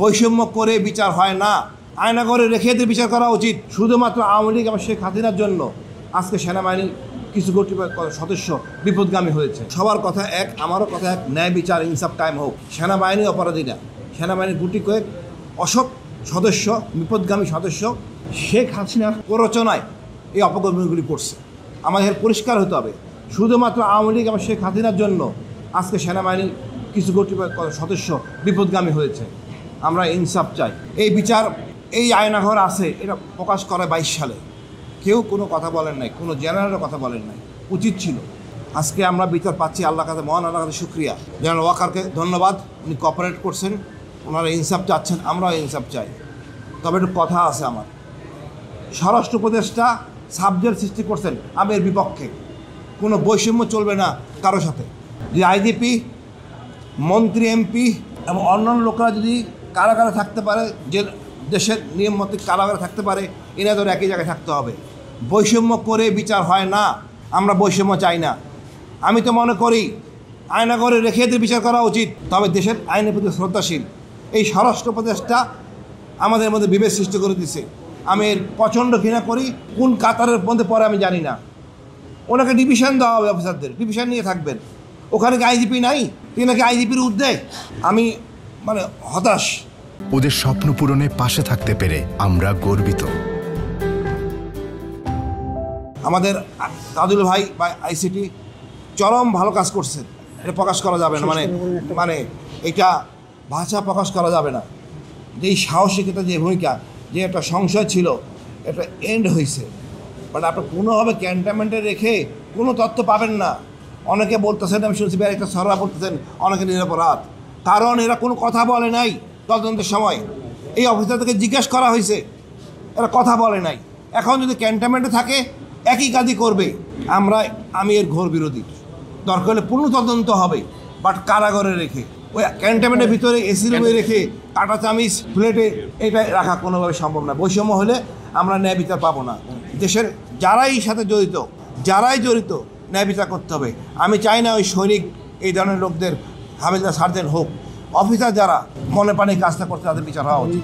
বৈষম্য করে বিচার হয় না, আয়না করে রেখে এদের বিচার করা উচিত। শুধুমাত্র আওয়ামী লীগ এবং শেখ হাসিনার জন্য আজকে সেনাবাহিনী কিছু কর্তৃপক্ষ সদস্য বিপদগামী হয়েছে। সবার কথা এক, আমারও কথা এক, ন্যায় বিচার ইনসাফ কায়েম হোক। সেনাবাহিনী অপরাধী না, সেনাবাহিনীর গুটি কয়েক অসৎ সদস্য, বিপদগামী সদস্য শেখ হাসিনার প্ররোচনায় এই অপকর্মগুলি করছে। আমাদের পরিষ্কার হতে হবে, শুধুমাত্র আওয়ামী লীগ এবং শেখ হাসিনার জন্য আজকে সেনাবাহিনী কিছু কর্তৃপক্ষ সদস্য বিপদগামী হয়েছে। আমরা ইনসাফ চাই। এই বিচার, এই আয়নাঘর আছে, এটা প্রকাশ করে 22 সালে। কেউ কোনো কথা বলেন নাই, কোনো জেনারেলও কথা বলেন নাই, উচিত ছিল। আজকে আমরা বিচার পাচ্ছি, আল্লাহ কাছে, মহান আল্লাহ কাছে শুক্রিয়া। জেনারেল ওয়াকারকে ধন্যবাদ, উনি কোঅপারেট করছেন, ওনারা ইনসাফ চাচ্ছেন, আমরাও ইনসাফ চাই। তবে একটু কথা আছে আমার, স্বরাষ্ট্র উপদেষ্টা সাবজেক্ট সৃষ্টি করছেন, আমি এর বিপক্ষে। কোনো বৈষম্য চলবে না কারো সাথে। যে আইজিপি, মন্ত্রী, এমপি এবং অন্যান্য লোকেরা যদি কারাগারে থাকতে পারে, যে দেশের নিয়ম মতো কারাগারে থাকতে পারে, এনাদের একই জায়গায় থাকতে হবে। বৈষম্য করে বিচার হয় না, আমরা বৈষম্য চাই না। আমি তো মনে করি আয়না করে রেখে এদের বিচার করা উচিত। তবে দেশের আইনের প্রতি শ্রদ্ধাশীল এই স্বরাষ্ট্র উপদেষ্টা আমাদের মধ্যে বিভেদ সৃষ্টি করে দিছে। আমি এর প্রচণ্ড ঘৃণা করি। কোন কাতারের মধ্যে পরে আমি জানি না। ওনাকে ডিভিশন দেওয়া হবে, অফিসারদের ডিভিশন নিয়ে থাকবেন। ওখানে কি আইজিপি নাই? তিনি নাকি আইজিপির ঊর্ধ্বে। আমি হতাশ। ওদের স্বপ্ন পূরণে পাশে থাকতে পেরে আমরা গর্বিত। আমাদের তাজুল ভাই বা আইসিটি চরম ভালো কাজ করছেন, এটা প্রকাশ করা যাবে না। মানে এটা ভাষা প্রকাশ করা যাবে না। যে এই সাহসিকতা, যে ভূমিকা, যে একটা সংশয় ছিল, এটা এন্ড হয়েছে। বাট আপনার কোনোভাবে ক্যান্টনমেন্টে রেখে কোনো তথ্য পাবেন না। অনেকে বলতেছেন, আমি শুনছি একটা সররা বলতেছেন অনেকে নিরপরাধ, কারণ এরা কোনো কথা বলে নাই তদন্তের সময়। এই অফিসারদেরকে জিজ্ঞেস করা হয়েছে, এরা কথা বলে নাই। এখন যদি ক্যান্টনমেন্টে থাকে একই কাজই করবে। আমি এর ঘোর বিরোধী। দরকার হলে পূর্ণ তদন্ত হবে, বাট কারাগারে রেখে, ওই ক্যান্টনমেন্টের ভিতরে এসি রুমে রেখে কাঁটা চামিচ প্লেটে এটা রাখা কোনোভাবে সম্ভব না। বৈষম্য হলে আমরা ন্যায় বিচার পাবো না। দেশের যারাই সাথে জড়িত, ন্যায় বিচার করতে হবে। আমি চাই না ওই সৈনিক, এই ধরনের লোকদের হাবিলদার, সার্জেন্ট হোক, অফিসার যারা মনে প্রাণে কাজটা করতে, তাদের বিচার হওয়া উচিত।